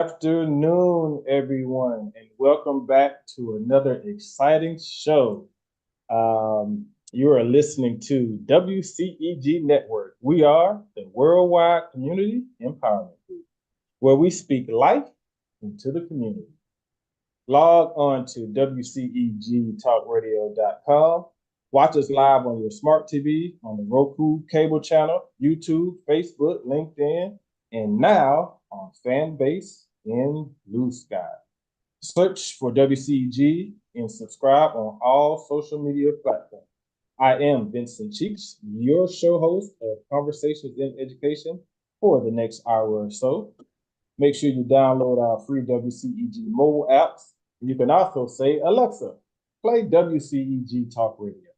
Afternoon, everyone, and welcome back to another exciting show. You are listening to WCEG Network. We are the Worldwide Community Empowerment Group, where we speak life into the community. Log on to WCEGTalkRadio.com. Watch us live on your smart TV, on the Roku cable channel, YouTube, Facebook, LinkedIn, and now on Fanbase in Blue Sky. Search for WCEG and subscribe on all social media platforms. I am Vincent Cheeks, your show host of Conversations in Education for the next hour or so. Make sure you download our free WCEG mobile apps. You can also say, Alexa, play WCEG Talk Radio.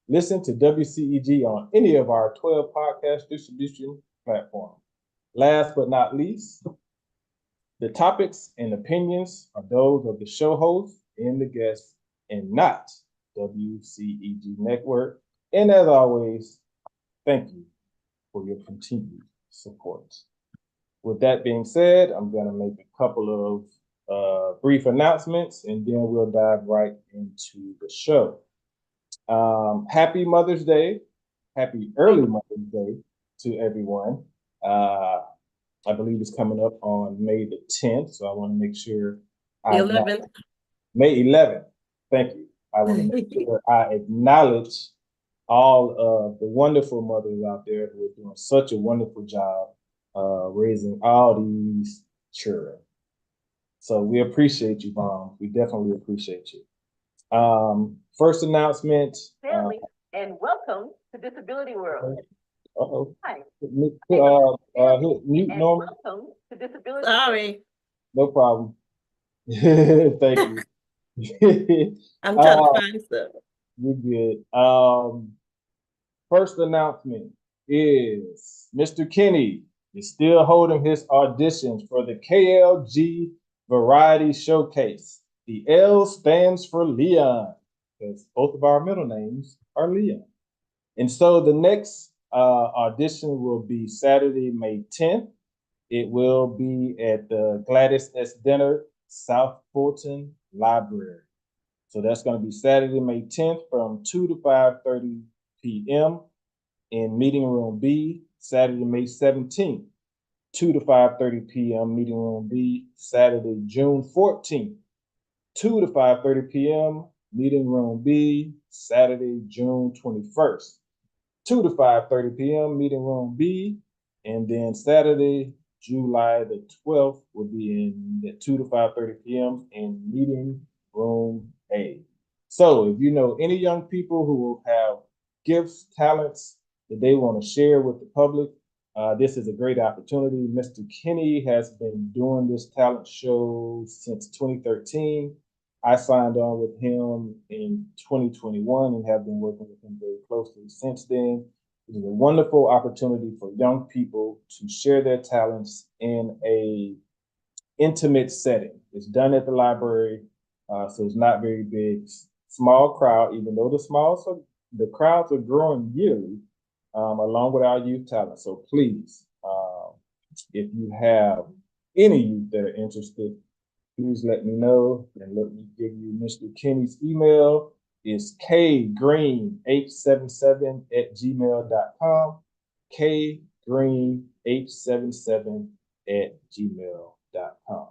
Listen to WCEG on any of our 12 podcast distribution platforms. Last but not least, the topics and opinions are those of the show host and the guests and not WCEG Network. And as always, thank you for your continued support. With that being said, I'm going to make a couple of brief announcements and then we'll dive right into the show. Happy Mother's Day. Happy early Mother's Day to everyone. I believe it's coming up on May the 10th, so I want to make sure The 11th. May 11th. Thank you. I want to make sure I acknowledge all of the wonderful mothers out there who are doing such a wonderful job raising all these children. So we appreciate you, Mom. We definitely appreciate you. First announcement. Stanley, and welcome to Disability World. Uh-oh. Hi. Mute Norma. Welcome to Disability Sorry. No problem. Thank you. I'm trying to find stuff. You're good. First announcement is Mr. Kenny is still holding his auditions for the KLG Variety Showcase. The L stands for Leon, because both of our middle names are Leon. And so the next audition will be Saturday, May 10th. It will be at the Gladys S. Dinner, South Fulton Library. So that's going to be Saturday, May 10th from 2 to 5:30 p.m. in Meeting Room B. Saturday, May 17th, 2 to 5:30 p.m. Meeting Room B. Saturday, June 14th, 2 to 5:30 p.m. Meeting Room B. Saturday, June 21st, 2 to 5:30 p.m. Meeting Room B. And then Saturday, July the 12th will be at 2 to 5:30 p.m. in Meeting Room A. So if you know any young people who will have gifts, talents that they want to share with the public, this is a great opportunity. Mr. Kenny has been doing this talent show since 2013. I signed on with him in 2021 and have been working with him very closely since then. It is a wonderful opportunity for young people to share their talents in a intimate setting. It's done at the library, so it's not very big. Small crowd, even though the crowds are growing yearly, along with our youth talent. So please, if you have any youth that are interested, please let me know and let me give you Mr. Kenny's email. It's kgreen877@gmail.com. kgreen877@gmail.com.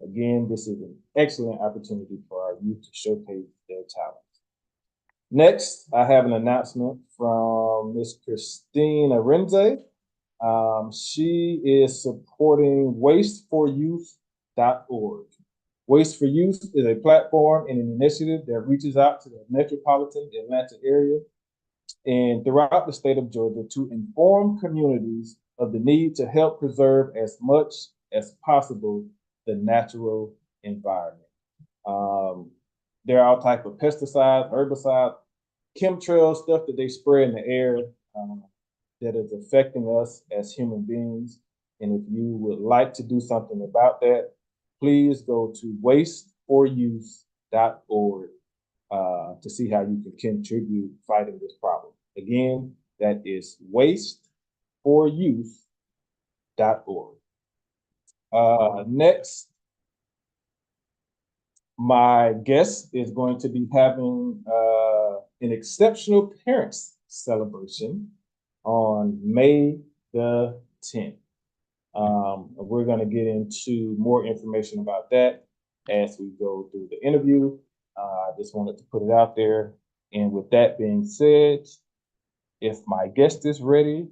Again, this is an excellent opportunity for our youth to showcase their talents. Next, I have an announcement from Ms. Christine Arenze. She is supporting wasteforyouth.org. Waste for Youth is a platform and an initiative that reaches out to the metropolitan Atlanta area and throughout the state of Georgia to inform communities of the need to help preserve as much as possible the natural environment. There are all types of pesticides, herbicides, chemtrails, stuff that they spray in the air that is affecting us as human beings. And if you would like to do something about that, please go to wasteforyouth.org to see how you can contribute fighting this problem. Again, that is wasteforyouth.org. Next, my guest is going to be having an exceptional parents celebration on May the 10th. We're going to get into more information about that as we go through the interview. I just wanted to put it out there. And with that being said, if my guest is ready,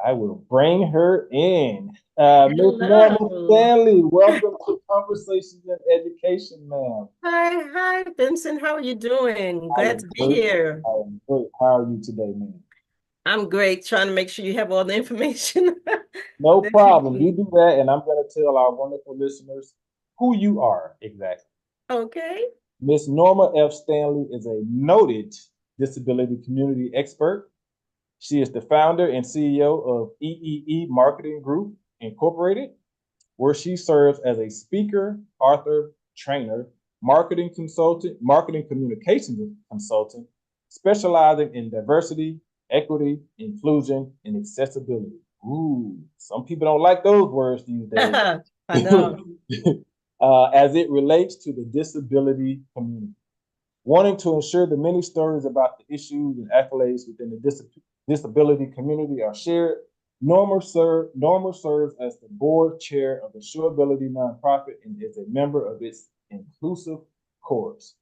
I will bring her in. Miss Norma Hello. Stanley, welcome to Conversations in Education, ma'am. Hi, Vincent. How are you doing? I Glad am to be great. here. I am great. How are you today, ma'am? I'm great, trying to make sure you have all the information No that you problem. You need. do that, and I'm going to tell our wonderful listeners who you are exactly. Okay. Miss Norma F. Stanley is a noted disability community expert. She is the founder and CEO of EEE Marketing Group Incorporated, where she serves as a speaker, author, trainer, marketing communications consultant, specializing in diversity, equity, inclusion, and accessibility. Ooh, some people don't like those words these days. I know. As it relates to the disability community. Wanting to ensure the many stories about the issues and accolades within the disability community are shared, Norma serves as the board chair of the Sureability nonprofit and is a member of its inclusive chorus.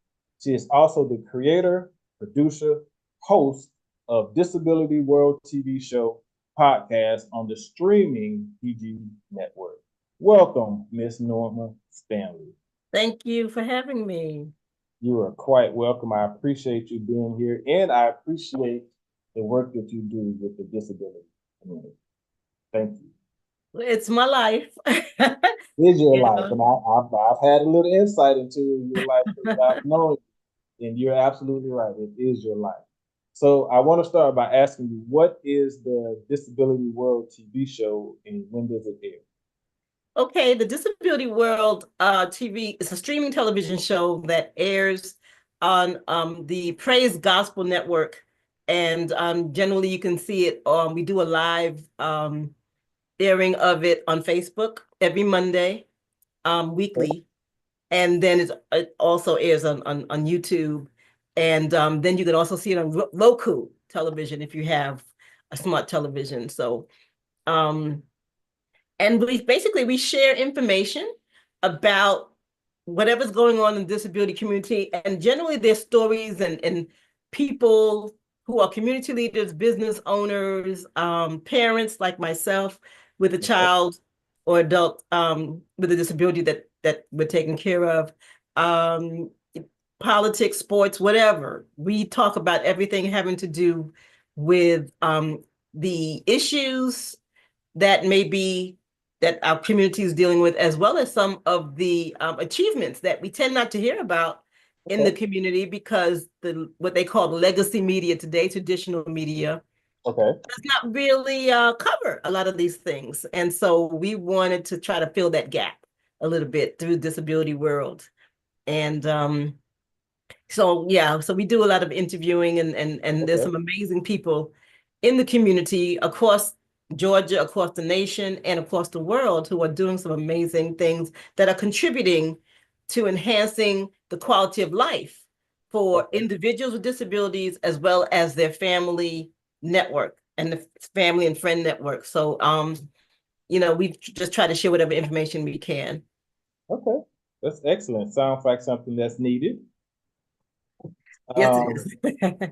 She is also the creator, producer, host of Disability World TV show podcast on the streaming WCEG Network. Welcome, Miss Norma Stanley. Thank you for having me. You are quite welcome. I appreciate you being here, and I appreciate the work that you do with the disability community. Thank you. It's my life. It is your You life, know? and I've had a little insight into your life because I've known you, and you're absolutely right. It is your life. So I want to start by asking you, what is the Disability World TV show, and when does it air? Okay, the Disability World TV is a streaming television show that airs on the Praise Gospel Network. And generally you can see it. We do a live airing of it on Facebook every Monday, weekly. And then it also airs on YouTube. And then you can also see it on Roku television if you have a smart television. So and we share information about whatever's going on in the disability community. And generally there's stories and people who are community leaders, business owners, parents like myself with a child or adult with a disability that we're taking care of, um, politics, sports, whatever. We talk about everything having to do with the issues that may be that our community is dealing with, as well as some of the achievements that we tend not to hear about in the community because what they call the legacy media today, traditional media, does not really cover a lot of these things. And so we wanted to try to fill that gap a little bit through Disability World. And so we do a lot of interviewing and there's some amazing people in the community across Georgia, across the nation, and across the world who are doing some amazing things that are contributing to enhancing the quality of life for individuals with disabilities as well as their family network and the family and friend network. So we just try to share whatever information we can. Okay, that's excellent. Sounds like something that's needed. Yes, it is.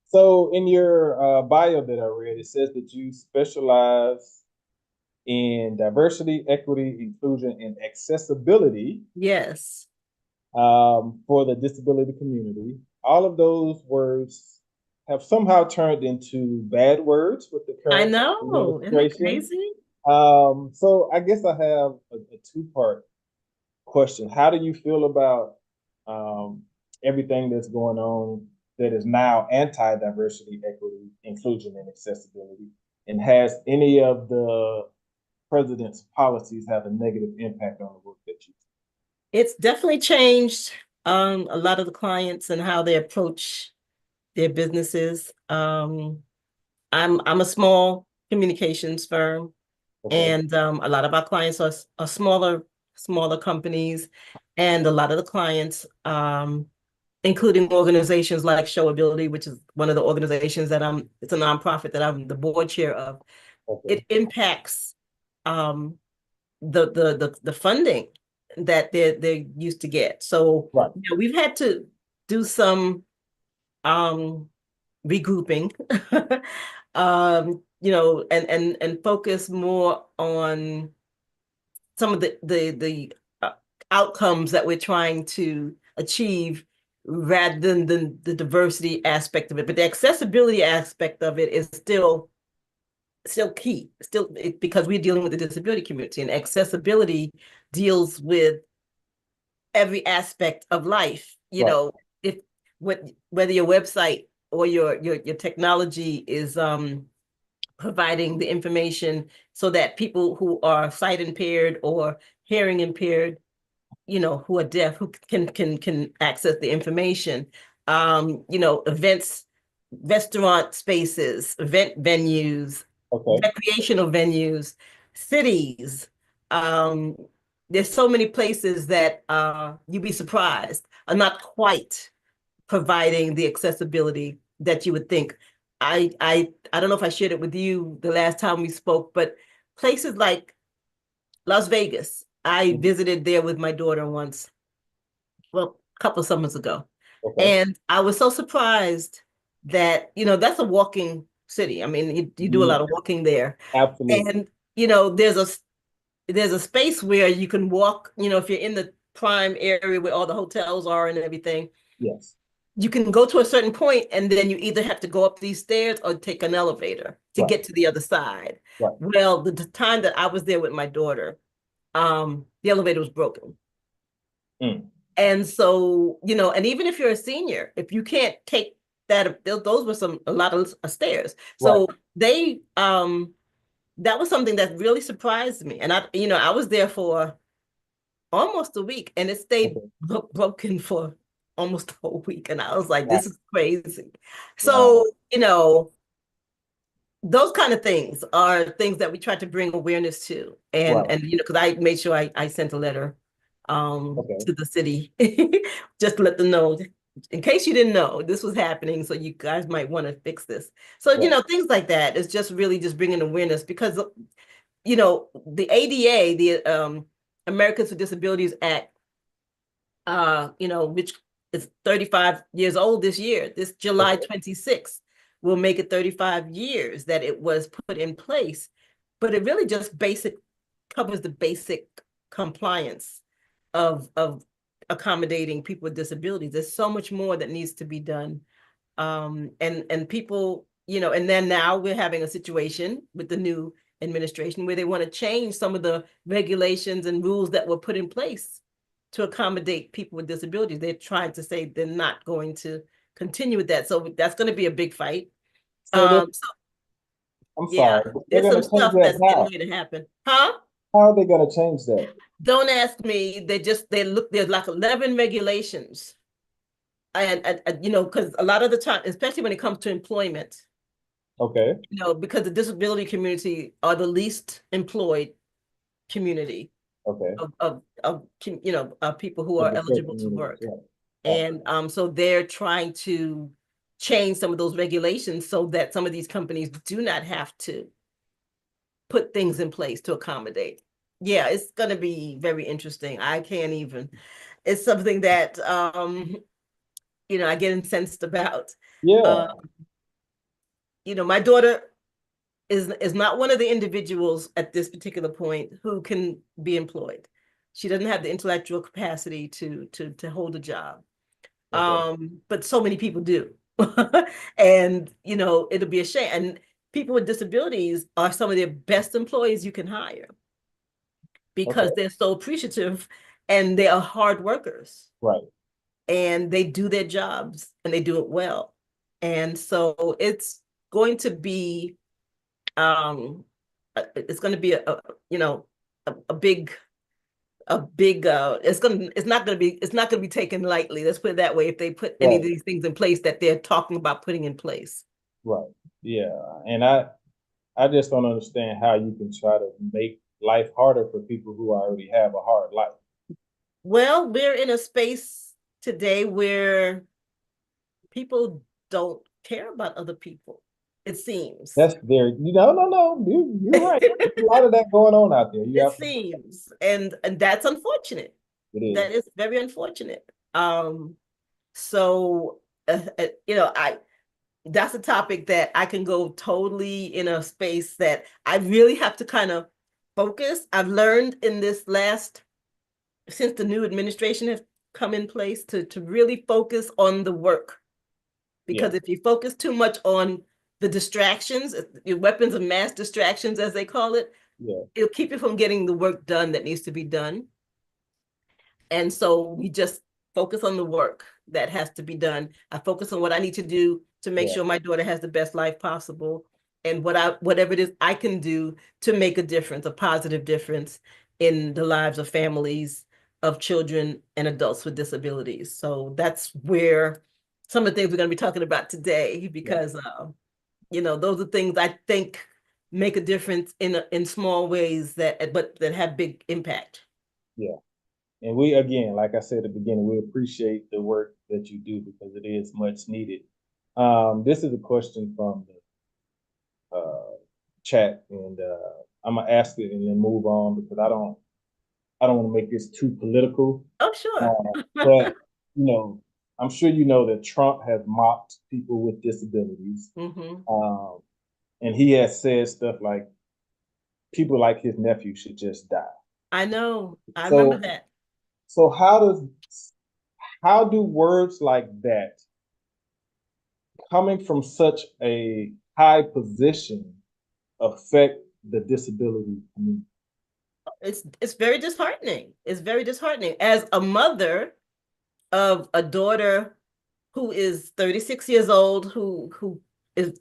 So in your bio that I read, it says that you specialize in diversity, equity, inclusion, and accessibility. Yes. For the disability community. All of those words have somehow turned into bad words with the current I know. Isn't it administration. crazy? So I guess I have a two-part question. How do you feel about everything that's going on that is now anti-diversity, equity, inclusion, and accessibility? And has any of the president's policies have a negative impact on the work that you do? It's definitely changed a lot of the clients and how they approach their businesses. I'm a small communications firm, Okay. And a lot of our clients are smaller companies, and a lot of the clients, including organizations like Showability, which is one of the organizations that it's a nonprofit that I'm the board chair of. Okay. It impacts the funding that they're used to get. So Right. we've had to do some regrouping, and focus more on some of the outcomes that we're trying to achieve rather than the diversity aspect of it. But the accessibility aspect of it is still key, because we're dealing with the disability community, and accessibility deals with every aspect of life. If whether your website or your technology is providing the information so that people who are sight impaired or hearing impaired, who are deaf, who can access the information. Events, restaurant spaces, event venues, Okay. recreational venues, cities. There's so many places that you'd be surprised are not quite providing the accessibility that you would think. I don't know if I shared it with you the last time we spoke, but places like Las Vegas, I visited there with my daughter once, well, a couple of summers ago. Okay. And I was so surprised that, that's a walking city. I mean, you do a lot of walking there. Absolutely. And, there's a space where you can walk, if you're in the prime area where all the hotels are and everything. Yes. You can go to a certain point, and then you either have to go up these stairs or take an elevator to Right. get to the other side. Right. Well, the time that I was there with my daughter, the elevator was broken. Mm. And so, and even if you're a senior, if you can't take that, those were a lot of stairs. So they, that was something that really surprised me. And I was there for almost a week, and it stayed broken for almost a whole week. And I was like, this is crazy. So, those kind of things are things that we try to bring awareness to. And because I made sure I sent a letter to the city just to let them know, in case you didn't know, this was happening, so you guys might want to fix this. So, things like that is just really just bringing awareness, because the ADA, the Americans with Disabilities Act, which is 35 years old this year, this July 26th will make it 35 years that it was put in place. But it really just covers the basic compliance of accommodating people with disabilities. There's so much more that needs to be done. And people, and then now we're having a situation with the new administration where they want to change some of the regulations and rules that were put in place to accommodate people with disabilities. They're trying to say they're not going to continue with that. So that's going to be a big fight. I'm sorry. There's some stuff that's getting ready to happen. Huh? How are they going to change that? Don't ask me. There's like 11 regulations. And because a lot of the time, especially when it comes to employment, because the disability community are the least employed community of people who are eligible to work. And so they're trying to change some of those regulations so that some of these companies do not have to put things in place to accommodate. Yeah, it's going to be very interesting. I can't even. It's something that I get incensed about. Yeah. My daughter is not one of the individuals at this particular point who can be employed. She doesn't have the intellectual capacity to hold a job. But so many people do. And it'll be a shame. And people with disabilities are some of the best employees you can hire, because they're so appreciative and they are hard workers. Right. And they do their jobs and they do it well. And so it's going to be it's going to be a big it's not going to be taken lightly. Let's put it that way. If they put any of these things in place that they're talking about putting in place. Right. Yeah. And I just don't understand how you can try to make life harder for people who already have a hard life. Well, we're in a space today where people don't care about other people, it seems. That's very, no. You're right. There's a lot of that going on out there. It seems, and that's unfortunate. It is. That is very unfortunate. So I that's a topic that I can go totally in a space that I really have to kind of focus. I've learned in this since the new administration has come in place to really focus on the work. Because if you focus too much on the distractions, your weapons of mass distractions, as they call it, it'll keep you from getting the work done that needs to be done. And so we just focus on the work that has to be done. I focus on what I need to do to make sure my daughter has the best life possible, and whatever it is I can do to make a difference, a positive difference in the lives of families, of children and adults with disabilities. So that's where some of the things we're going to be talking about today, because those are things I think make a difference in small ways that have big impact. Yeah. And we, again, like I said at the beginning, we appreciate the work that you do because it is much needed. This is a question from the chat, and I'm gonna ask it and then move on because I don't want to make this too political. Oh, sure. But I'm sure you know that Trump has mocked people with disabilities, and he has said stuff like people like his nephew should just die. I know. I remember that. So how do words like that, coming from such a high position, affect the disability community? It's very disheartening. It's very disheartening. As a mother of a daughter who is 36 years old, who is,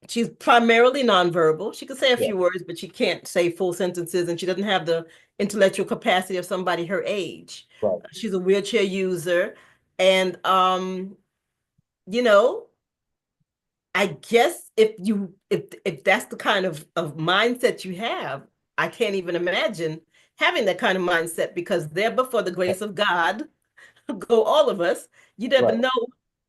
she's primarily nonverbal. She can say a few words, but she can't say full sentences, and she doesn't have the intellectual capacity of somebody her age. Right. She's a wheelchair user, and I guess if that's the kind of mindset you have, I can't even imagine having that kind of mindset, because there before the grace of God go all of us. You never know.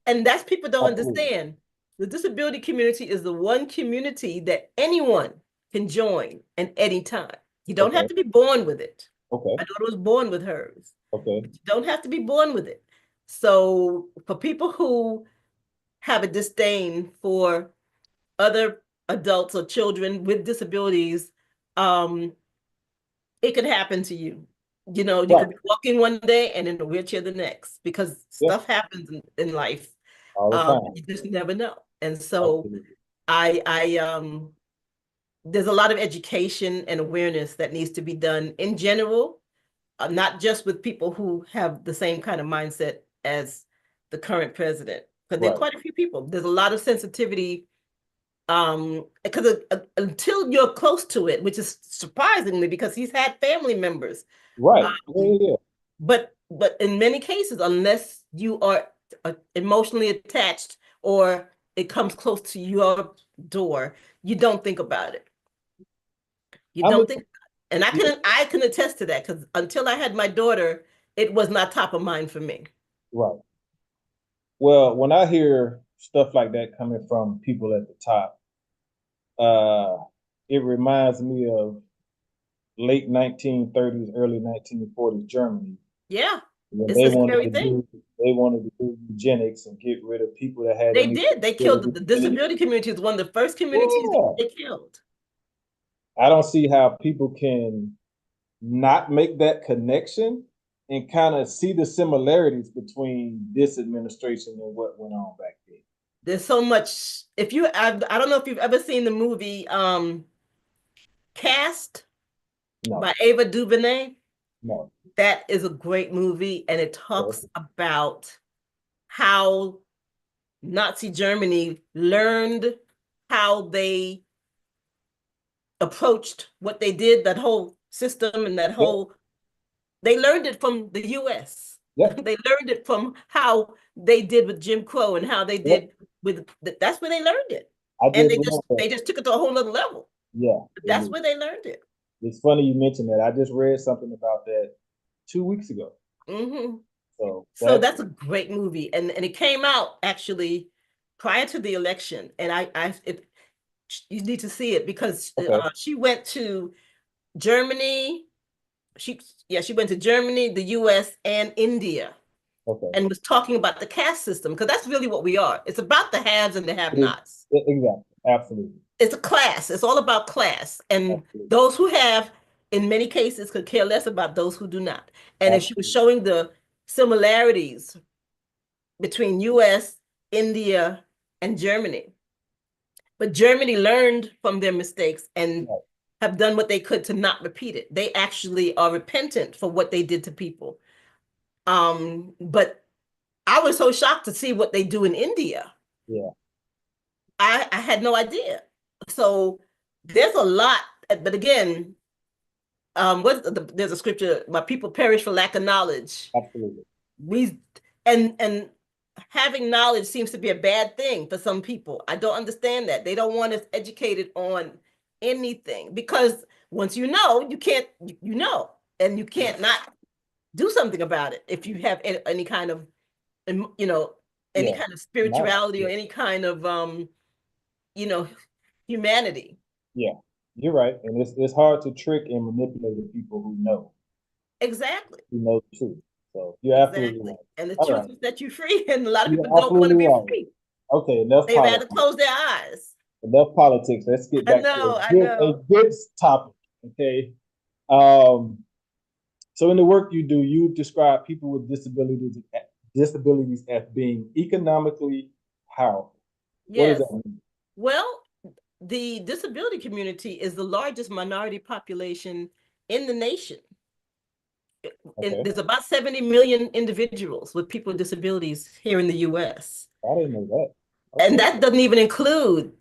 And that's people don't understand. The disability community is the one community that anyone can join at any time. You don't have to be born with it. Okay. My daughter was born with hers. Okay. But you don't have to be born with it. So for people who have a disdain for other adults or children with disabilities, it could happen to you. You could be walking one day and in a wheelchair the next, because stuff happens in life. All the time. You just never know. And so there's a lot of education and awareness that needs to be done in general, not just with people who have the same kind of mindset as the current president, because there are quite a few people. There's a lot of sensitivity, because until you're close to it, which is surprisingly, because he's had family members. Right. But in many cases, unless you are emotionally attached or it comes close to your door, you don't think about it. You don't think, and I can attest to that, because until I had my daughter, it was not top of mind for me. Right. Well, when I hear stuff like that coming from people at the top, it reminds me of late 1930s, early 1940s Germany. Yeah. It's a scary thing. They wanted to do eugenics and get rid of people that had. They did. They killed the disability community. Was one of the first communities they killed. I don't see how people can not make that connection and kind of see the similarities between this administration and what went on back then. There's so much. I don't know if you've ever seen the movie Cast by Ava DuVernay. No. That is a great movie, and it talks about how Nazi Germany learned how they approached what they did, that whole system and that whole, they learned it from the US. They learned it from how they did with Jim Crow and how they did with, that's where they learned it. I And just read that. they just took it to a whole nother level. Yeah, That's where they learned it. it's funny you mentioned that. I just read something about that 2 weeks ago. Hmm. So So that's a great movie, and it came out actually prior to the election, and you need to see it because okay. she went to Germany. She went to Germany, the U.S., and India, Okay. and was talking about the caste system because that's really what we are. It's about the haves and the have-nots. Exactly. Absolutely. It's a class. It's all about class, and Absolutely. those who have, in many cases, could care less about those who do not. And if she was showing the similarities between US, India, and Germany. But Germany learned from their mistakes and Right. have done what they could to not repeat it. They actually are repentant for what they did to people. But I was so shocked to see what they do in India. Yeah. I had no idea. So there's a lot, but again, there's a scripture, my people perish for lack of knowledge. Absolutely. And having knowledge seems to be a bad thing for some people. I don't understand that. They don't want us educated on anything because once you know, you can't, you know, and you can't not do something about it if you have any kind of, you know, any kind of spirituality or any kind of, you know, humanity. Yeah, you're right. And it's hard to trick and manipulate the people who know. Exactly. Who know the truth. So you're absolutely right. And the All truth right. will set you free, and a lot of You're people don't want to absolutely be right. free. Okay, enough They've had politics. to close their eyes. Enough politics. Let's get back to I know. a good topic. Okay. So in the work you do, you describe people with disabilities as being economically powerful. What Yes. does that mean? Well, the disability community is the largest minority population in the nation. Okay. There's about 70 million individuals with people with disabilities here in the US. I didn't know that. Okay. And that doesn't even include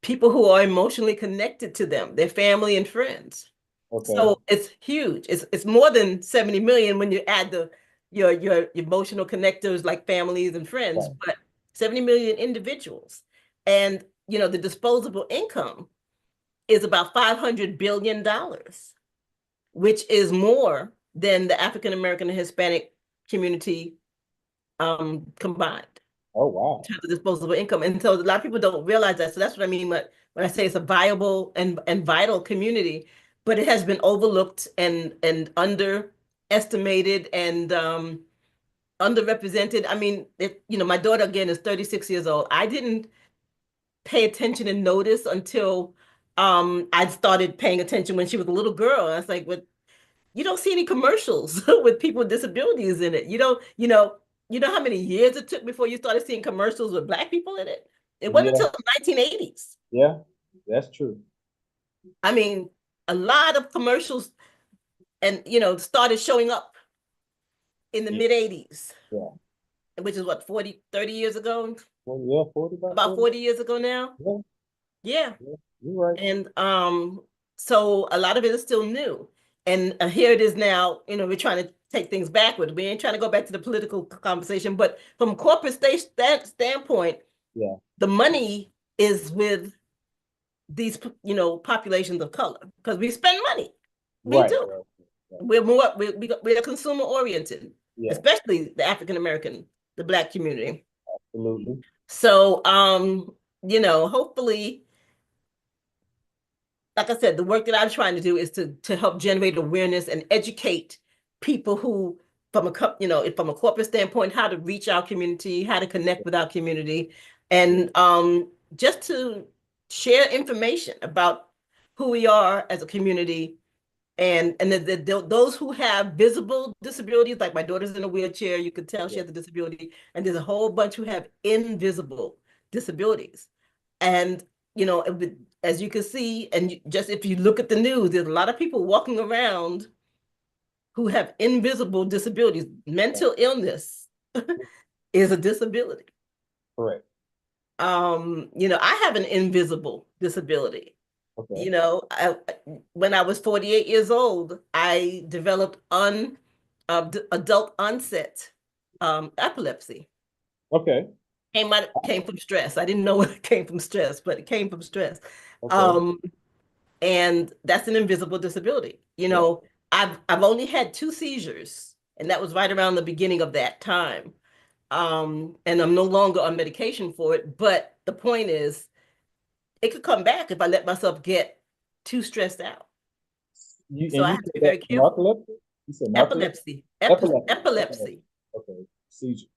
people who are emotionally connected to them, their family and friends. Okay. So it's huge. It's more than 70 million when you add your emotional connectors like families and friends, Right. but 70 million individuals. And you know, the disposable income is about $500 billion, which is more than the African American and Hispanic community combined. Oh wow. In terms of disposable income. And so a lot of people don't realize that. So that's what I mean when I say it's a viable and vital community, but it has been overlooked and underestimated and underrepresented. I mean, you know, my daughter again is 36 years old. I didn't pay attention and notice until I started paying attention when she was a little girl. I was like, "What? You don't see any commercials with people with disabilities in it. You don't, you know how many years it took before you started seeing commercials with Black people in it? It wasn't until the 1980s. Yeah, that's true. I mean, a lot of commercials and, started showing up in the mid 80s. Yeah. Which is what, 40, 30 years ago? Well, yeah, 40, about 40 years ago now? Yeah. Yeah. You're right. And so a lot of it is still new. And here it is now, we're trying to take things backward. We ain't trying to go back to the political conversation, but from a corporate standpoint, yeah, the money is with these, populations of color because we spend money. We do. Right. We're consumer oriented, especially the African American, the Black community. Absolutely. So, hopefully, like I said, the work that I'm trying to do is to help generate awareness and educate people who, from a corporate standpoint, how to reach our community, how to connect with our community, and just to share information about who we are as a community, and those who have visible disabilities, like my daughter's in a wheelchair, you can tell she has a disability, and there's a whole bunch who have invisible disabilities, and as you can see, and just if you look at the news, there's a lot of people walking around who have invisible disabilities. Mental illness is a disability. Correct. I have an invisible disability. Okay. When I was 48 years old, I developed adult onset epilepsy. Okay. Came from stress. I didn't know it came from stress, but it came from stress. Okay. Um, and that's an invisible disability. You Yeah. know, I've only had 2 seizures, and that was right around the beginning of that time. And I'm no longer on medication for it. But the point is, it could come back if I let myself get too stressed out. So I You have to said be that very careful. narcolepsy? You said narcolepsy? Epilepsy, Epilepsy. Okay. epilepsy. Okay. Seizure.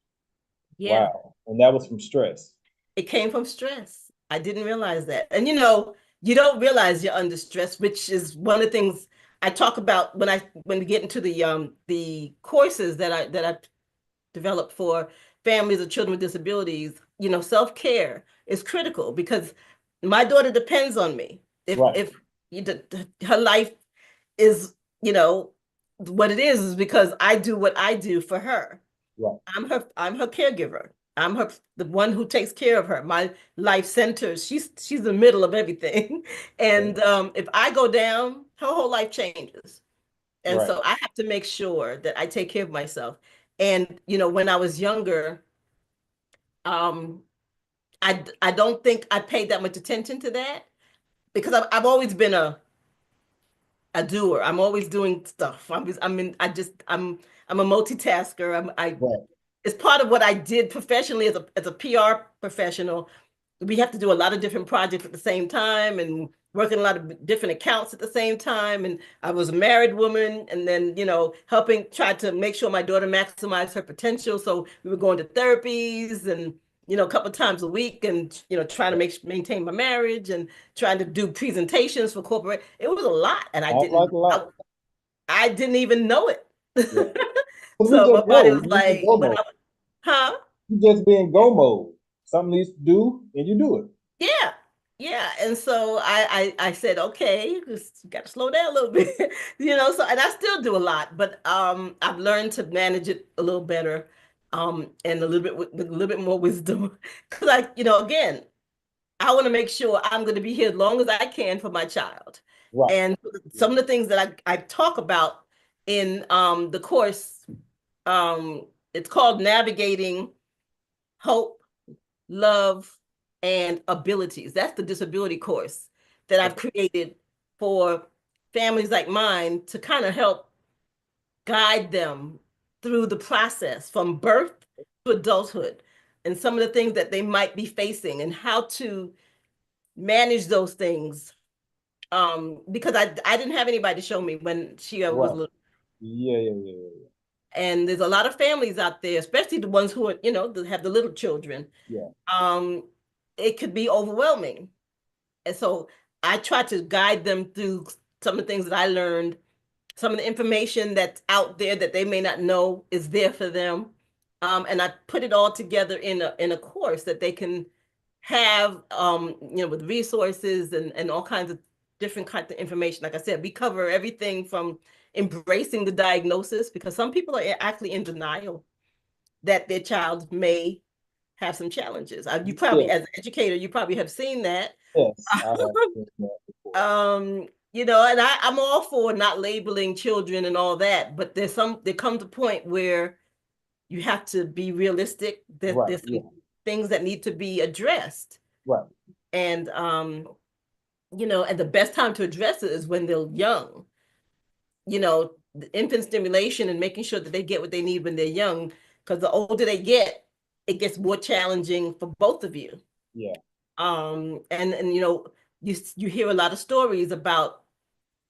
Yeah. Wow. And that was from stress. It came from stress. I didn't realize that. And you know, you don't realize you're under stress, which is one of the things I talk about when we get into the courses that I developed for families of children with disabilities. You know, self-care is critical because my daughter depends on me. Right. If her life is, you know, what it is because I do what I do for her. Right. I'm her caregiver. I'm the one who takes care of her. My life centers. She's the middle of everything. And if I go down, her whole life changes. And Right. so I have to make sure that I take care of myself. And you know, when I was younger, um, I don't think I paid that much attention to that because I've always been a doer. I'm always doing stuff. I'm a multitasker. Right. It's part of what I did professionally as a PR professional. We have to do a lot of different projects at the same time and working a lot of different accounts at the same time. And I was a married woman and then, you know, helping try to make sure my daughter maximized her potential. So we were going to therapies and, you know, a couple of times a week and, you know, trying to maintain my marriage and trying to do presentations for corporate. It was a lot. And Sounds like a lot. I didn't even know it. Yeah. Because we So my just body go. was You just like, go mode. huh? You just be in go mode. Something needs to do, and you do it. Yeah, yeah. And so I said, okay, just got to slow down a little bit, you know. So and I still do a lot, but I've learned to manage it a little better, and a little bit with a little bit more wisdom, because you know, again, I want to make sure I'm going to be here as long as I can for my child. Right. And some of the things that I talk about in the course, it's called Navigating Hope, Love, and Abilities. That's the disability course that I've created for families like mine to kind of help guide them through the process from birth to adulthood and some of the things that they might be facing and how to manage those things. Because I didn't have anybody to show me when she was Right. little. Yeah. And there's a lot of families out there, especially the ones who are, you know, that have the little children. Yeah. It could be overwhelming. And so I try to guide them through some of the things that I learned, some of the information that's out there that they may not know is there for them. And I put it all together in a course that they can have, you know, with resources and all kinds of different kinds of information. Like I said, we cover everything from embracing the diagnosis because some people are actually in denial that their child may have some challenges. You probably, Yeah. as an educator, you probably have seen that. Yes. I have seen that before. You know, and I'm all for not labeling children and all that, but there comes a point where you have to be realistic. Right. There's Yeah. some things that need to be addressed. Right. And you know, and the best time to address it is when they're young. You know, the infant stimulation and making sure that they get what they need when they're young, because the older they get, it gets more challenging for both of you. Yeah. And you know, you hear a lot of stories about,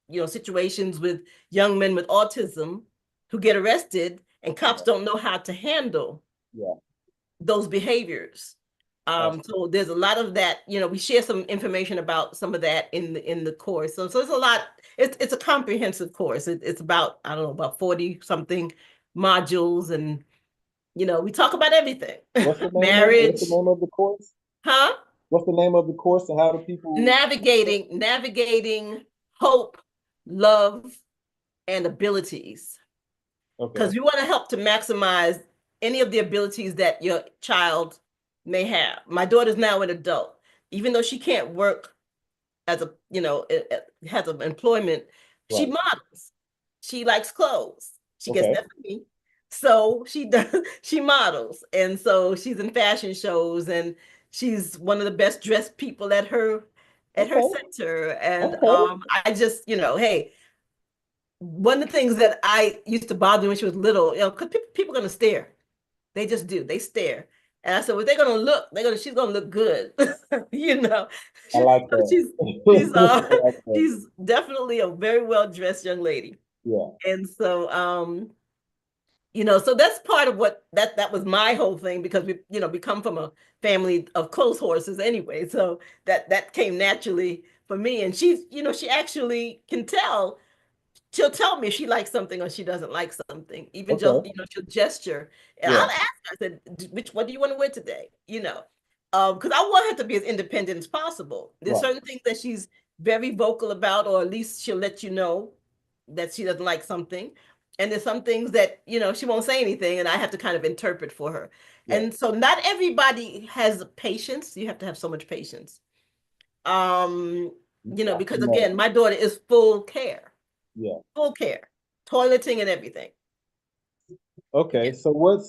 you know, situations with young men with autism who get arrested and cops don't know how to handle those behaviors. So there's a lot of that, you know, we share some information about some of that in the course. So it's a lot, it's a comprehensive course. It's about, I don't know, about 40 something modules, and you know, we talk about everything. What's the name Marriage. of the course? Huh? What's the name of the course and how do people Navigating hope, love, and abilities. Because Okay. we want to help to maximize any of the abilities that your child may have. My daughter's now an adult. Even though she can't work as a, you know, has an employment, she Right. models. She likes clothes. She gets Okay. that from me. So she does, she models. And so she's in fashion shows and she's one of the best dressed people at her Okay. center. And Okay. I just, hey, one of the things that I used to bother me when she was little, because people are gonna stare. They just do. They stare. And I said, well, they're gonna look. She's gonna look good. I like She's she's that. I like that. she's definitely a very well dressed young lady. Yeah. And so so that's part of what that was my whole thing, because we come from a family of clothes horses anyway. So that came naturally for me. And she actually can tell. She'll tell me if she likes something or she doesn't like something. Even just, Okay. she'll gesture. And Yeah. I'll ask her, I said, what do you want to wear today? Because I want her to be as independent as possible. There's Right. certain things that she's very vocal about, or at least she'll let you know that she doesn't like something. And there's some things that, she won't say anything and I have to kind of interpret for her. Yeah. And so not everybody has patience. You have to have so much patience. Because again, my daughter is full care. Yeah. Full care, toileting and everything. Okay. So glad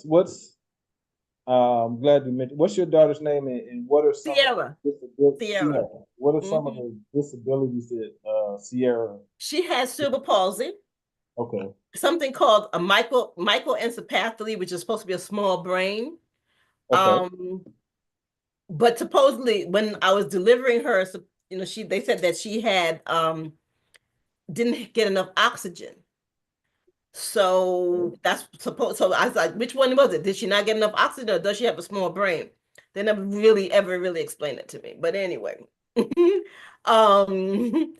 you mentioned, what's your daughter's name and what are some Sierra. of the Sierra. What are some of the disabilities that Sierra? She has cerebral palsy, Okay. something called a microencephaly, which is supposed to be a small brain. Okay. But supposedly when I was delivering her, they said that she had didn't get enough oxygen. So that's supposed. So I was like, which one was it? Did she not get enough oxygen, or does she have a small brain? They never really ever really explained it to me. But anyway, um,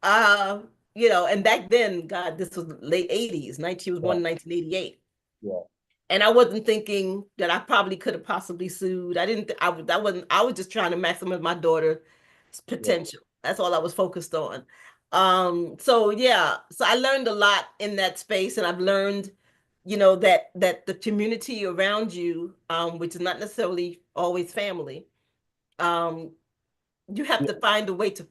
and back then, God, this was late 80s. She was born in 1988. Yeah. And I wasn't thinking that I probably could have possibly sued. I didn't. I wasn't. I was just trying to maximize my daughter's potential. That's all I was focused on. So yeah. So I learned a lot in that space, and I've learned, that the community around you, which is not necessarily always family, you have to find a way to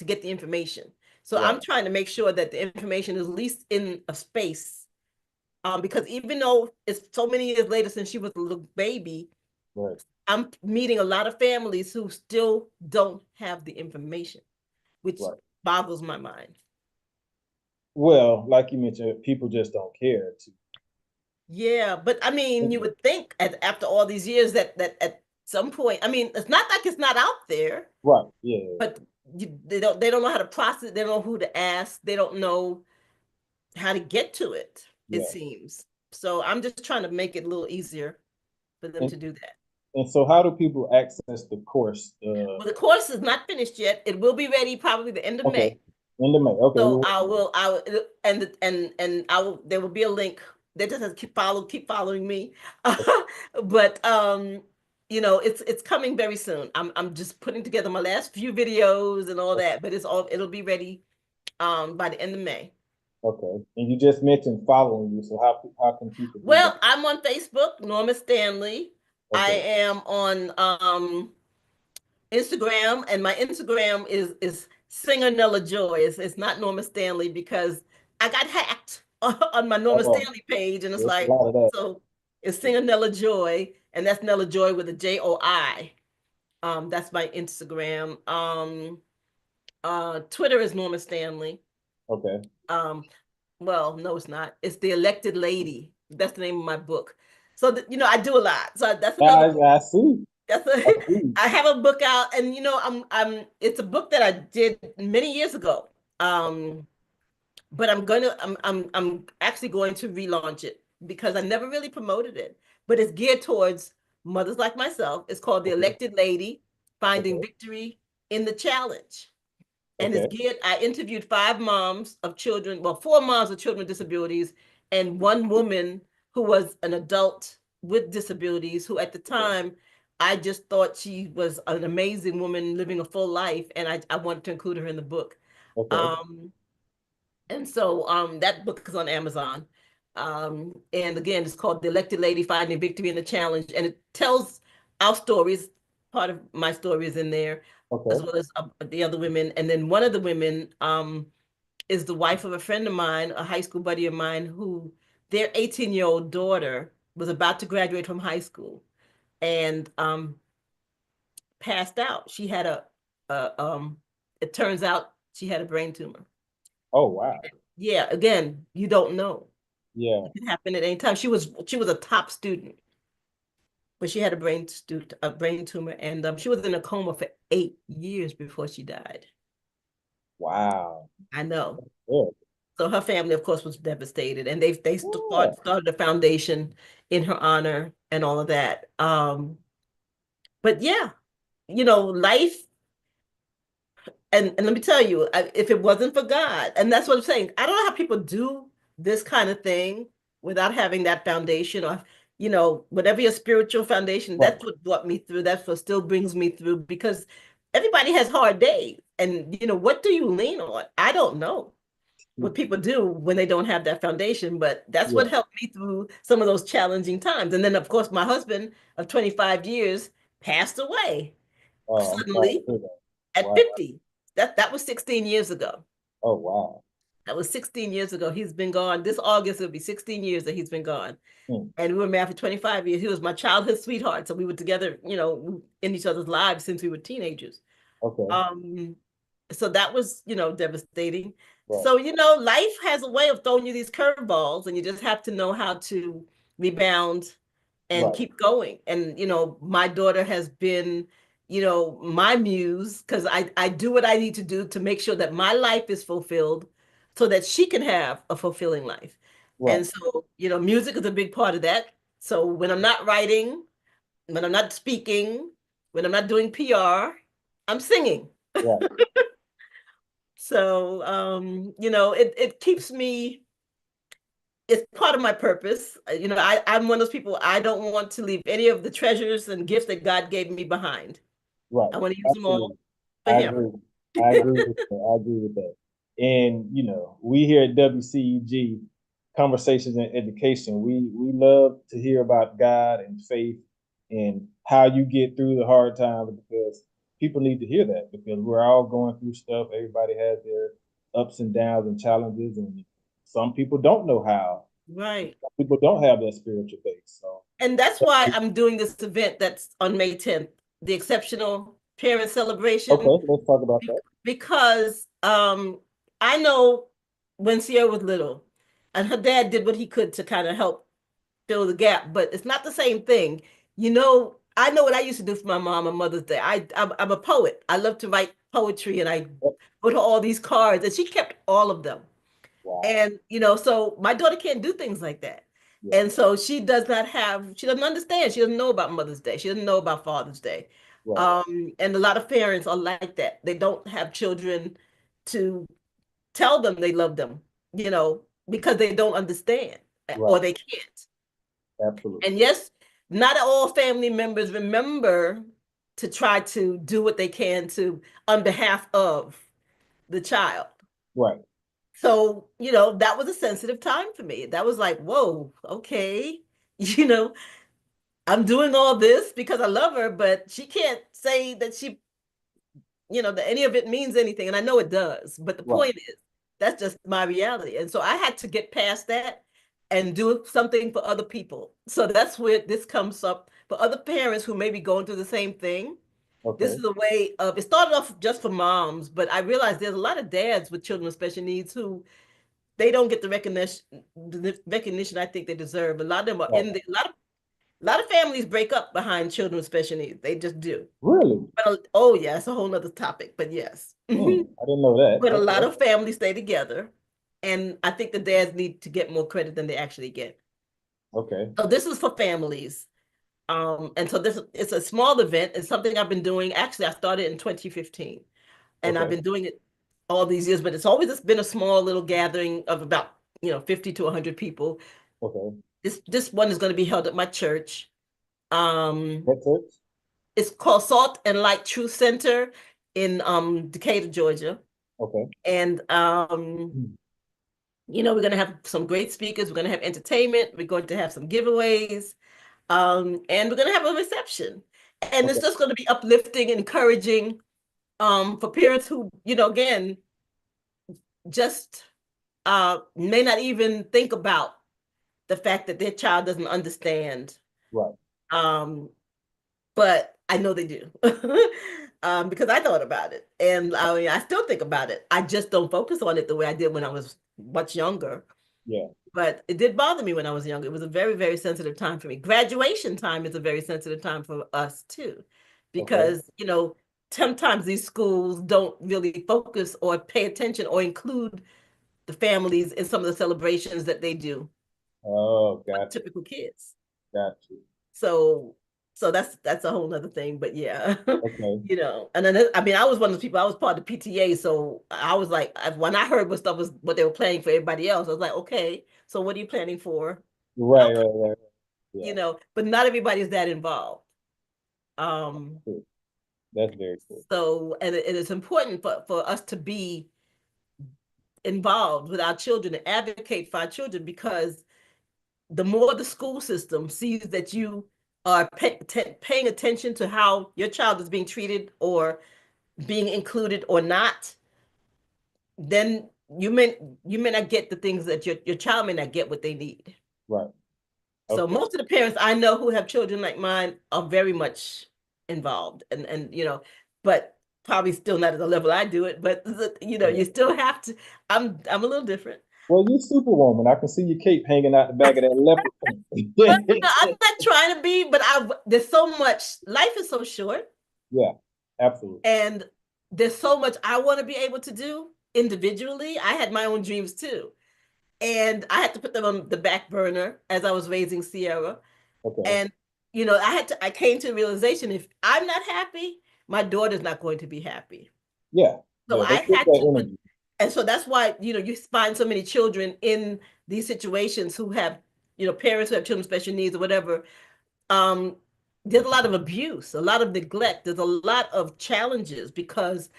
get the information. So Right. I'm trying to make sure that the information is at least in a space. Because even though it's so many years later since she was a little baby, Right. I'm meeting a lot of families who still don't have the information, which Right. boggles my mind. Well, like you mentioned, people just don't care. Yeah, but I mean, you would think after all these years that at some point, I mean, it's not like it's not out there, Right. Yeah. but they don't know how to process it. They don't know who to ask. They don't know how to get to it, Yeah. it seems. So I'm just trying to make it a little easier for them to do that. And so how do people access the course? Well, the course is not finished yet. It will be ready probably the end of Okay. May. End of May. Okay. So I will, and I will. There will be a link. They just have to keep following me. But it's coming very soon. I'm just putting together my last few videos and all that. But it'll be ready by the end of May. Okay. And you just mentioned following you. So how can people do Well, that? I'm on Facebook, Norma Stanley. I Okay. am on Instagram, and my Instagram is Singer Nella Joy. It's not Norma Stanley because I got hacked on my Norma Stanley page, and it's There's a like, lot of that. so it's Singer Nella Joy, and that's Nella Joy with a Joy. That's my Instagram. Twitter is Norma Stanley. Okay. Well, no, it's not. It's The Elected Lady. That's the name of my book. So I do a lot. So that's another book. I see. I have a book out, and it's a book that I did many years ago. But I'm actually going to relaunch it because I never really promoted it. But it's geared towards mothers like myself. It's called The Elected Lady: Finding Victory in the Challenge. And it's geared, I interviewed 5 moms of children, well, 4 moms of children with disabilities, and 1 woman who was an adult with disabilities, who at the time, I just thought she was an amazing woman living a full life, and I wanted to include her in the book. Okay. And so that book is on Amazon. And again, it's called The Elected Lady: Finding Victory in the Challenge. And it tells our stories. Part of my story is in there, as well as the other women. And then one of the women is the wife of a friend of mine, a high school buddy of mine, who their 18-year-old daughter was about to graduate from high school and passed out. She had it turns out she had a brain tumor. Oh, wow. Yeah, again, you don't know. Yeah. It could happen at any time. She was a top student, but she had a brain tumor, and she was in a coma for 8 years before she died. Wow. I know. Yeah. So her family, of course, was devastated, and they Yeah. started a foundation in her honor and all of that. But yeah, life. And let me tell you, if it wasn't for God, and that's what I'm saying, I don't know how people do this kind of thing without having that foundation, or whatever your spiritual foundation. Right. That's what brought me through. That's what still brings me through, because everybody has hard days, and what do you lean on? I don't know what people do when they don't have that foundation, but that's Yeah. what helped me through some of those challenging times. And then, of course, my husband of 25 years passed away Oh, I'm sorry to suddenly hear that. at Wow. 50. That was 16 years ago. Oh, wow. That was 16 years ago. He's been gone. This August, it'll be 16 years that he's been gone. Hmm. And we were married for 25 years. He was my childhood sweetheart. So we were together, in each other's lives since we were teenagers. Okay. So that was, devastating. Right. So, life has a way of throwing you these curveballs, and you just have to know how to rebound and Right. keep going. And, my daughter has been, my muse, because I do what I need to do to make sure that my life is fulfilled so that she can have a fulfilling life. Right. And so, music is a big part of that. So when I'm not writing, when I'm not speaking, when I'm not doing PR, I'm singing. Right. So, it keeps me, it's part of my purpose. I'm one of those people, I don't want to leave any of the treasures and gifts that God gave me behind. Right. I want to use them all for I him. agree. I agree with that. I agree with that. And we here at WCEG Conversations and Education, we love to hear about God and faith and how you get through the hard times, because people need to hear that, because we're all going through stuff. Everybody has their ups and downs and challenges, and some people don't know how. Right. Some people don't have that spiritual base. So, And that's why I'm doing this event that's on May 10th, the Exceptional Parent Celebration. okay, let's talk about that. Because I know when Sierra was little, and her dad did what he could to kind of help fill the gap, but it's not the same thing. I know what I used to do for my mom on Mother's Day. I'm a poet. I love to write poetry, and I put her all these cards, and she kept all of them. Wow. And so my daughter can't do things like that. Yeah. And so she doesn't understand. She doesn't know about Mother's Day. She doesn't know about Father's Day. Right. And a lot of parents are like that. They don't have children to tell them they love them, because they don't understand, or Right. they can't. Absolutely. And yes, not all family members remember to try to do what they can on behalf of the child. Right. So, that was a sensitive time for me. That was like, whoa, okay. I'm doing all this because I love her, but she can't say that that any of it means anything. And I know it does. But the point is, that's just my reality. And so I had to get past that and do something for other people. So that's where this comes up for other parents who may be going through the same thing. Okay. This is a way of, it started off just for moms, but I realized there's a lot of dads with children with special needs who they don't get the recognition I think they deserve. A lot of them are in the, a lot of families break up behind children with special needs. They just do. Really? But, oh yeah, it's a whole nother topic, but yes. I didn't know that. But a lot of families stay together. And I think the dads need to get more credit than they actually get. Okay. So this is for families. And so it's a small event. It's something I've been doing. Actually, I started in 2015. And I've been doing it all these years, but it's always been a small little gathering of about 50 to 100 people. Okay. This one is going to be held at my church. What church? It's called Salt and Light Truth Center in Decatur, Georgia. Okay. And we're going to have some great speakers. We're going to have entertainment. We're going to have some giveaways. And we're going to have a reception. And it's just going to be uplifting and encouraging for parents who, again, just may not even think about the fact that their child doesn't understand. Right. But I know they do because I thought about it, and I mean, I still think about it. I just don't focus on it the way I did when I was much younger. Yeah. But it did bother me when I was younger. It was a very, very sensitive time for me. Graduation time is a very sensitive time for us too, because you know, sometimes these schools don't really focus or pay attention or include the families in some of the celebrations that they do. Oh, gotcha. Typical kids. Gotcha. So that's a whole nother thing, but yeah. Okay. You know, and then I mean, I was one of those people. I was part of the PTA, so I was like, when I heard what they were planning for everybody else, I was like, okay, so what are you planning for? Right. Okay. Right. Right. Yeah. You know, but not everybody's that involved. That's very cool. So, and it's important for us to be involved with our children and advocate for our children, because the more the school system sees that you are paying attention to how your child is being treated or being included or not, then you may not get the things that your child may not get what they need. Right. So Okay. most of the parents I know who have children like mine are very much involved, and you know, but probably still not at the level I do it. But you know, you still have to. I'm a little different. Well, you're Superwoman. I can see your cape hanging out the back of that leopard print. I'm not trying to be, but there's so much. Life is so short. Yeah, absolutely. And there's so much I want to be able to do individually. I had my own dreams too, and I had to put them on the back burner as I was raising Sierra. Okay. And you know, I came to the realization, if I'm not happy, my daughter's not going to be happy. Yeah. So yeah, I had to, and so that's why, you know, you find so many children in these situations who have, you know, parents who have children with special needs or whatever. There's a lot of abuse, a lot of neglect. There's a lot of challenges because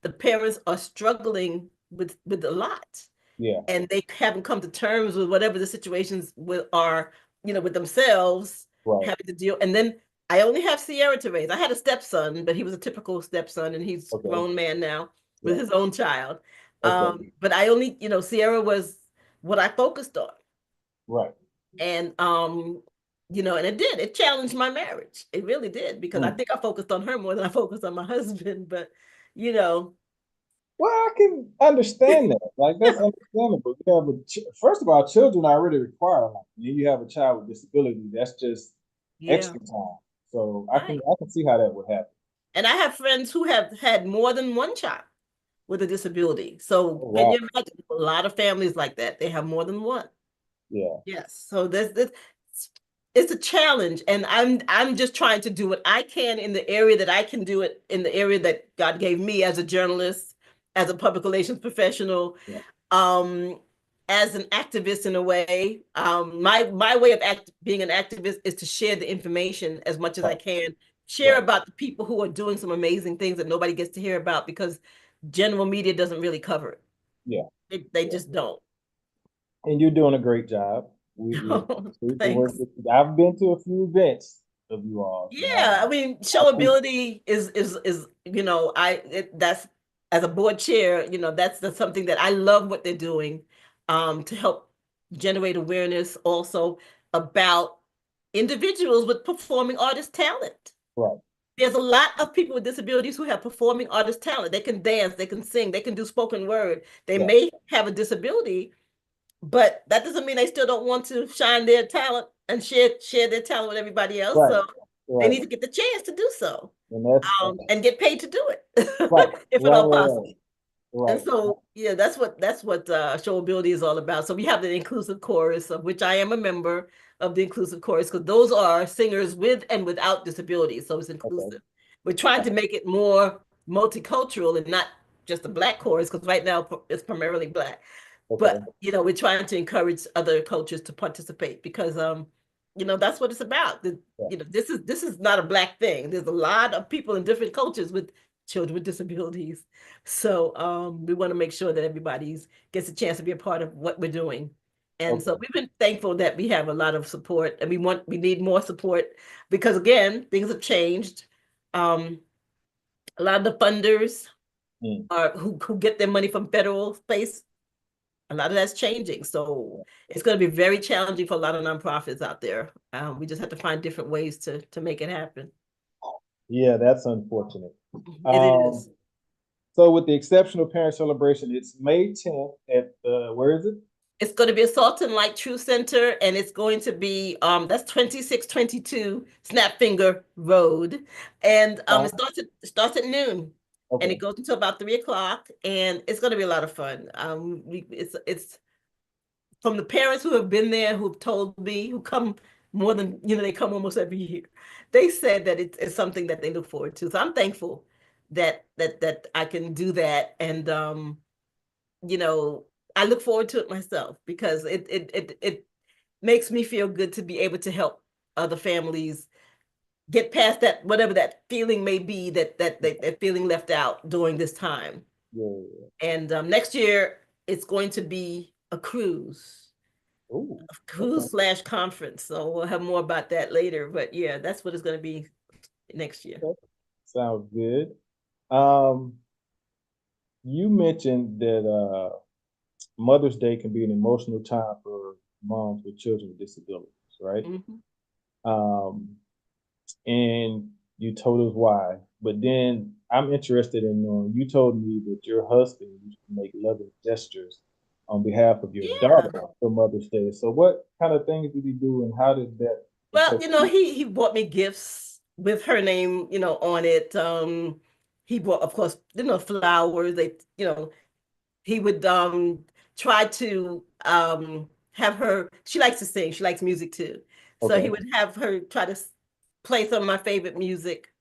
the parents are struggling with a lot. Yeah. And they haven't come to terms with whatever the situations are, you know, with themselves, right. having to deal. And then I only have Sierra to raise. I had a stepson, but he was a typical stepson, and he's a grown man now with his own child. But I only, you know, Sierra was what I focused on. Right. And you know, and it challenged my marriage. It really did, because I think I focused on her more than I focused on my husband. But you know, well, I can understand that. Like, that's understandable. You have first of all, children already require a lot. When you have a child with disability, that's just extra time. So I can see how that would happen. And I have friends who have had more than one child with a disability. So can you imagine a lot of families like that? They have more than one. Yeah. Yes. So it's a challenge, and I'm just trying to do what I can in the area that I can do it, in the area that God gave me as a journalist, as a public relations professional, as an activist in a way. My way of being an activist is to share the information as much as I can, share about the people who are doing some amazing things that nobody gets to hear about, because general media doesn't really cover it. Yeah. They just don't. And you're doing a great job. I've been to a few events of you all. Yeah, I mean, showability is you know, that's, as a board chair, you know, that's something that I love what they're doing, to help generate awareness also about individuals with performing artist talent. Right. There's a lot of people with disabilities who have performing artist talent. They can dance, they can sing, they can do spoken word. They may have a disability, but that doesn't mean they still don't want to shine their talent and share their talent with everybody else. So they need to get the chance to do so, and get paid to do it, if at all possible. And so, yeah, that's what showability is all about. So we have the inclusive chorus, of which I am a member of the inclusive chorus, because those are singers with and without disabilities. So it's inclusive. We're trying to make it more multicultural and not just a Black chorus, because right now it's primarily Black. But you know, we're trying to encourage other cultures to participate, because you know, that's what it's about. You know, this is not a Black thing. There's a lot of people in different cultures with children with disabilities. So we want to make sure that everybody gets a chance to be a part of what we're doing. And so we've been thankful that we have a lot of support, and we need more support, because again, things have changed. A lot of the funders are who get their money from federal space A lot of that's changing. So it's going to be very challenging for a lot of nonprofits out there. We just have to find different ways to make it happen. Yeah, that's unfortunate. It is. So with the Exceptional Parent Celebration, it's May 10th at, where is it? It's going to be Assault and Light True Center, and it's going to be that's 2622 Snapfinger Road, and it starts at noon, and it goes until about 3 o'clock, and it's going to be a lot of fun. It's from the parents who have been there, who've told me, who come more than they come almost every year. They said that it's something that they look forward to. So I'm thankful that I can do that, and I look forward to it myself because it makes me feel good to be able to help other families get past that, whatever that feeling may be, that feeling left out during this time. Yeah. And next year it's going to be a cruise. Ooh, A cruise / conference. So we'll have more about that later. But yeah, that's what it's going to be next year. Okay. Sounds good. You mentioned that Mother's Day can be an emotional time for moms with children with disabilities, right? And you told us why. But then I'm interested in knowing, you told me that your husband used to make loving gestures on behalf of your daughter for Mother's Day. So what kind of things did he do, and how did that? Well, he bought me gifts with her name, on it. He bought, of course, flowers. He would try to have her. She likes to sing. She likes music too. So he would have her try to play some of my favorite music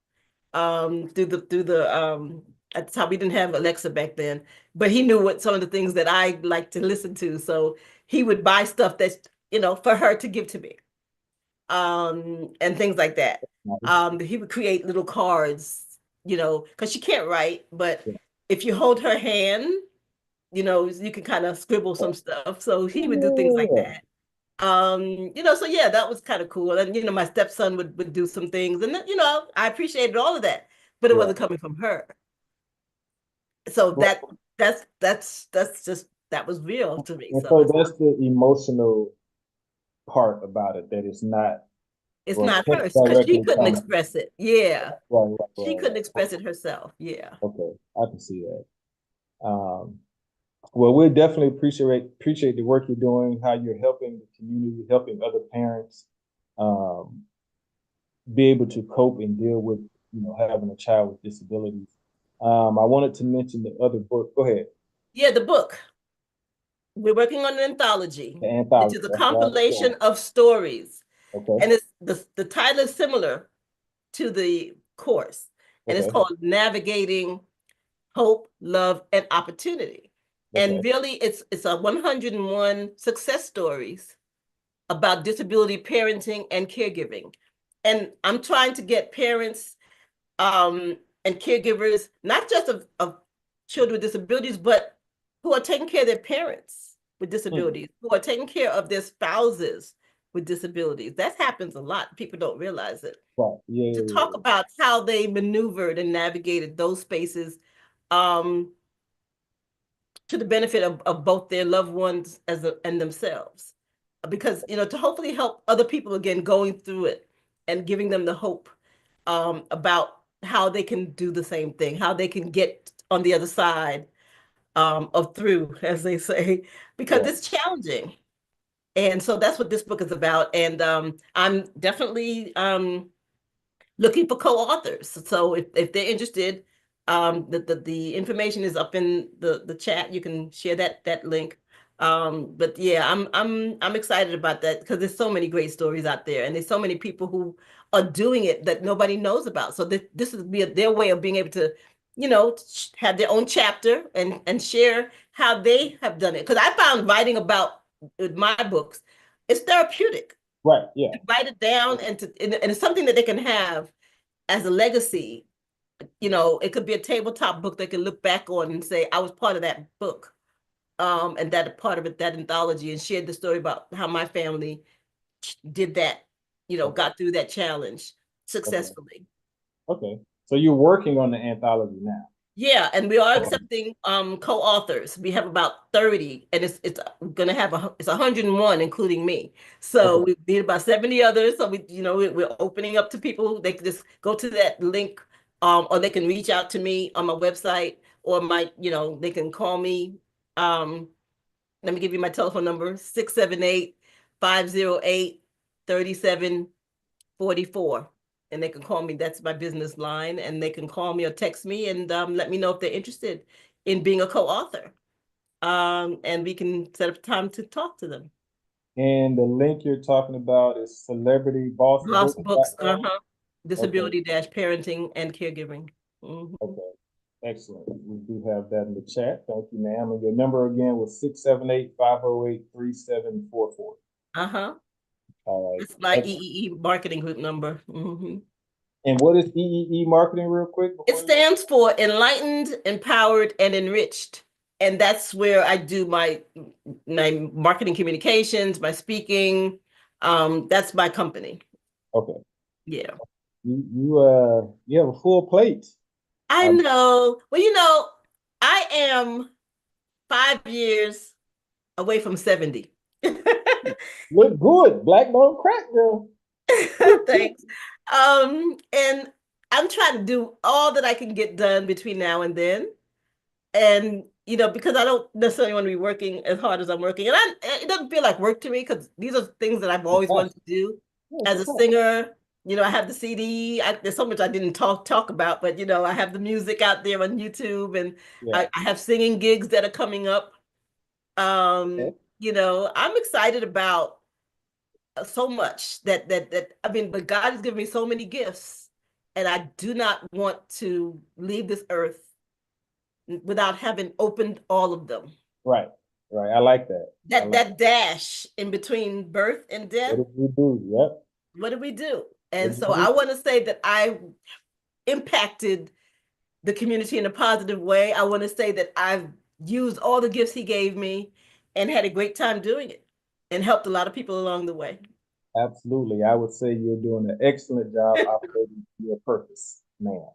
through the at the time we didn't have Alexa back then, but he knew what some of the things that I like to listen to. So he would buy stuff that's for her to give to me, and things like that. He would create little cards, because she can't write, but if you hold her hand, you can kind of scribble some stuff. So he would do things like that. So yeah, that was kind of cool. And my stepson would do some things, and I appreciated all of that, but it wasn't coming from her. So that was real to me. So that's the emotional part about it, that it's not hers because she couldn't express it. Yeah. Right, she couldn't express it herself. Yeah. Okay, I can see that. Well, we definitely appreciate the work you're doing, how you're helping the community, helping other parents be able to cope and deal with, having a child with disabilities. I wanted to mention the other book. Go ahead. Yeah, the book. We're working on an anthology. The anthology. Which is a compilation of stories. Okay. And it's the title is similar to the course. And it's called Navigating Hope, Love, and Opportunity. And really, it's a 101 success stories about disability parenting and caregiving. And I'm trying to get parents and caregivers, not just of children with disabilities, but who are taking care of their parents with disabilities, who are taking care of their spouses with disabilities. That happens a lot. People don't realize it. Right. Yeah, to talk about how they maneuvered and navigated those spaces to the benefit of both their loved ones and themselves. Because, to hopefully help other people again going through it and giving them the hope about how they can do the same thing, how they can get on the other side of through, as they say, because it's challenging. And so that's what this book is about. And I'm definitely looking for co-authors. So if they're interested, the information is up in the chat. You can share that link. But yeah, I'm excited about that because there's so many great stories out there, and there's so many people who are doing it that nobody knows about. So this is their way of being able to, have their own chapter and share how they have done it. Because I found writing about my books, it's therapeutic. Right. Yeah. Write it down and it's something that they can have as a legacy. It could be a tabletop book they can look back on and say, I was part of that book. And that part of it, that anthology, and shared the story about how my family did that, got through that challenge successfully. Okay. So you're working on the anthology now. Yeah, and we are accepting co-authors. We have about 30, and it's gonna have it's 101, including me. So Okay. we need about 70 others. So we're opening up to people. They can just go to that link, or they can reach out to me on my website, or they can call me. Let me give you my telephone number: 678-508-3744. And they can call me. That's my business line. And they can call me or text me and let me know if they're interested in being a co-author. And we can set up time to talk to them. And the link you're talking about is Boss Books, celebritybossbooks.com. disability dash parenting and caregiving. Mhm. Okay. Excellent. We do have that in the chat. Thank you, ma'am. And your number again was 678-508-3744. Uh-huh. All right. It's my Excellent. EEE marketing group number. Mhm. And what is EEE marketing real quick? It stands for Enlightened, Empowered, and Enriched. And that's where I do my marketing communications, my speaking. That's my company. Okay. Yeah. You have a full plate. I know. Well, I am 5 years away from 70. Look good. Black don't crack, girl. Thanks. And I'm trying to do all that I can get done between now and then. And because I don't necessarily want to be working as hard as I'm working, and it doesn't feel like work to me because these are things that I've always wanted to do as a singer. I have the CD. There's so much I didn't talk about, but I have the music out there on YouTube, and I have singing gigs that are coming up. I'm excited about so much that I mean, but God has given me so many gifts, and I do not want to leave this earth without having opened all of them. Right. I like that. That dash in between birth and death. What did we do? Yep. What did we do? And so I want to say that I impacted the community in a positive way. I want to say that I've used all the gifts he gave me and had a great time doing it and helped a lot of people along the way. Absolutely. I would say you're doing an excellent job operating your purpose, ma'am.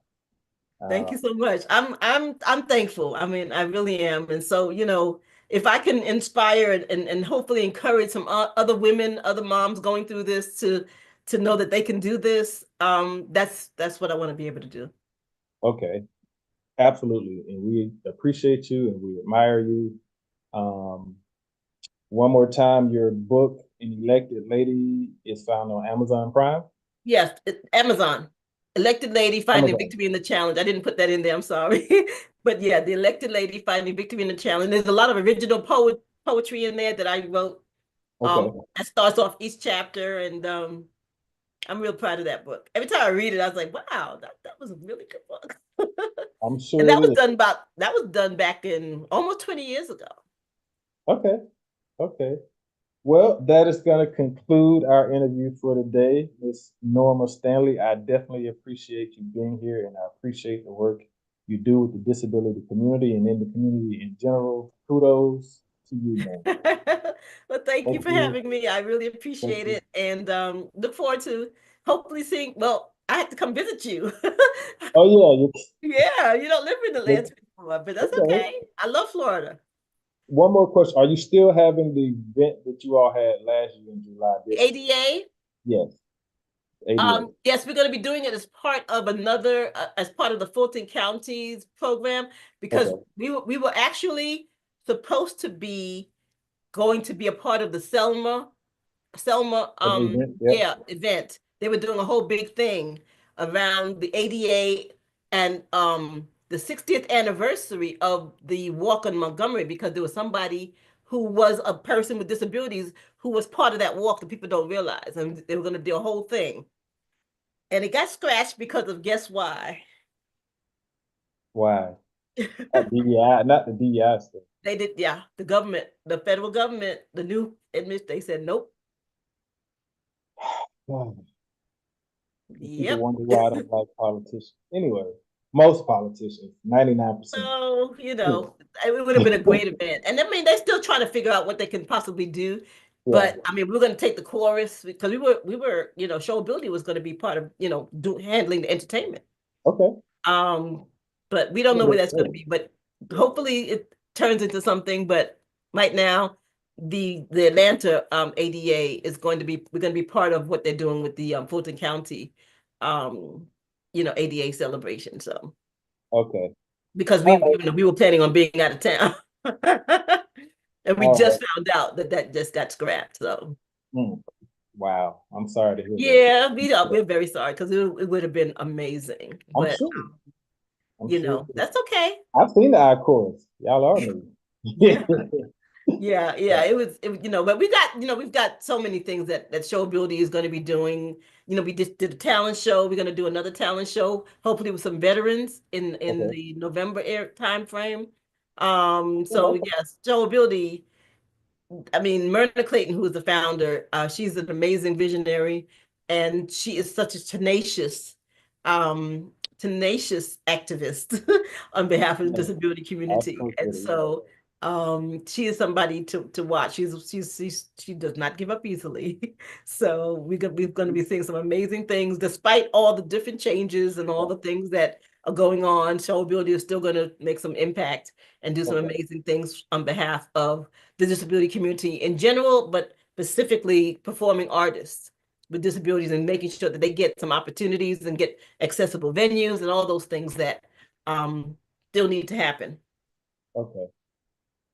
Thank you so much. I'm thankful. I mean, I really am. And so, if I can inspire and hopefully encourage some other women, other moms going through this to know that they can do this, that's what I want to be able to do. Okay. Absolutely. And we appreciate you and we admire you. One more time, your book, An Elected Lady, is found on Amazon Prime. Yes, Amazon. Elected Lady Finding Victory in the Challenge. I didn't put that in there, I'm sorry. But yeah, The Elected Lady Finding Victory in the Challenge. There's a lot of original poetry in there that I wrote. That starts off each chapter, and I'm real proud of that book. Every time I read it, I was like, wow, that was a really good book. I'm sure and that was done back in almost 20 years ago. Okay. Well, that is going to conclude our interview for today. Miss Norma Stanley, I definitely appreciate you being here, and I appreciate the work you do with the disability community and in the community in general. Kudos to you, man. Well, thank you for having me. I really appreciate it, and look forward to hopefully seeing. Well, I have to come visit you. Oh yeah, you don't live in Atlanta anymore, but that's okay. I love Florida. One more question. Are you still having the event that you all had last year in July? The ADA? Yes. ADA. Yes, we're going to be doing it as part of as part of the Fulton County's program, because we were actually supposed to be going to be a part of the Selma event. They were doing a whole big thing around the ADA and the 60th anniversary of the walk on Montgomery, because there was somebody who was a person with disabilities who was part of that walk that people don't realize, and they were going to do a whole thing, and it got scratched because of, guess why? Why? DEI, not the DEI stuff. They did, yeah. The government, the federal government, the new administration, they said nope. People wonder why I don't like politicians. Anyway, most politicians, 99%. So, it would have been a great event. And I mean, they're still trying to figure out what they can possibly do. But I mean, we're going to take the chorus because we were, showability was going to be part of, handling the entertainment. Okay. But but we don't know where that's going to be. But hopefully it turns into something. But right now, the Atlanta ADA is going to be, we're going to be part of what they're doing with the Fulton County ADA celebration. So Okay. because we were planning on being out of town. And we just found out that just got scrapped. So wow, I'm sorry to hear that. Yeah, we're very sorry because it would have been amazing. I'm But sure. that's okay. I've seen the eye chorus. Y'all are amazing. Yeah. It was, but we've got so many things that Showability is going to be doing. We just did a talent show. We're going to do another talent show, hopefully with some veterans in the November time frame. So yes, Showability. I mean, Myrna Clayton, who is the founder, she's an amazing visionary, and she is such a tenacious activist on behalf of the disability community. And so she is somebody to watch. She does not give up easily. So we're going to be seeing some amazing things despite all the different changes and all the things that are going on. Showability is still going to make some impact and do some amazing things on behalf of the disability community in general, but specifically performing artists with disabilities and making sure that they get some opportunities and get accessible venues and all those things that still need to happen. Okay.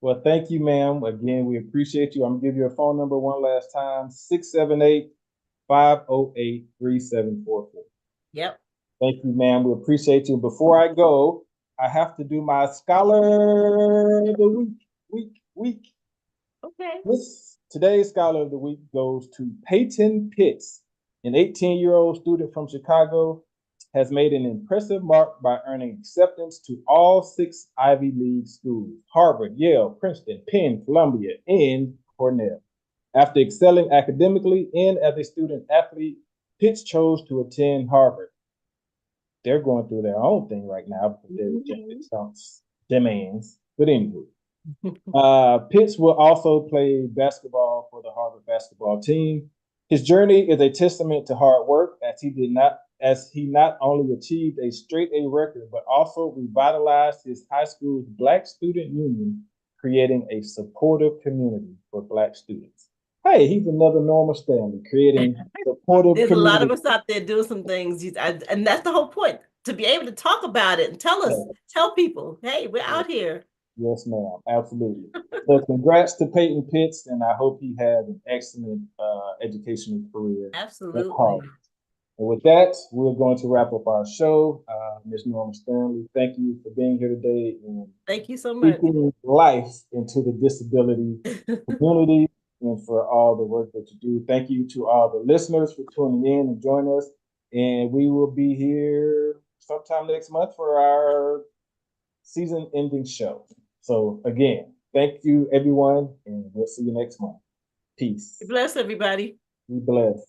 Well, thank you, ma'am. Again, we appreciate you. I'm gonna give you a phone number one last time, 678-508-3744. Yep. Thank you, ma'am. We appreciate you. Before I go, I have to do my Scholar of the Week. Okay. Today's Scholar of the Week goes to Peyton Pitts, an 18-year-old student from Chicago, has made an impressive mark by earning acceptance to all 6 Ivy League schools: Harvard, Yale, Princeton, Penn, Columbia, and Cornell. After excelling academically and as a student athlete, Pitts chose to attend Harvard. They're going through their own thing right now because they're rejected some demands. But anyway, Pitts will also play basketball for the Harvard basketball team. His journey is a testament to hard work, as he not only achieved a straight A record, but also revitalized his high school's Black Student Union, creating a supportive community for Black students. Hey, he's another Norma Stanley, creating supportive There's community. a lot of us out there doing some things, and that's the whole point, to be able to talk about it and tell people, hey, we're out here. Yes, ma'am. Absolutely. So congrats to Peyton Pitts, and I hope he has an excellent educational career. Absolutely. And with that, we're going to wrap up our show. Ms. Norma Stanley, thank you for being here today and thank you so much. Speaking life into the disability community and for all the work that you do. Thank you to all the listeners for tuning in and joining us. And we will be here sometime next month for our season ending show. So again, thank you everyone, and we'll see you next month. Peace. Be blessed, everybody. Be blessed.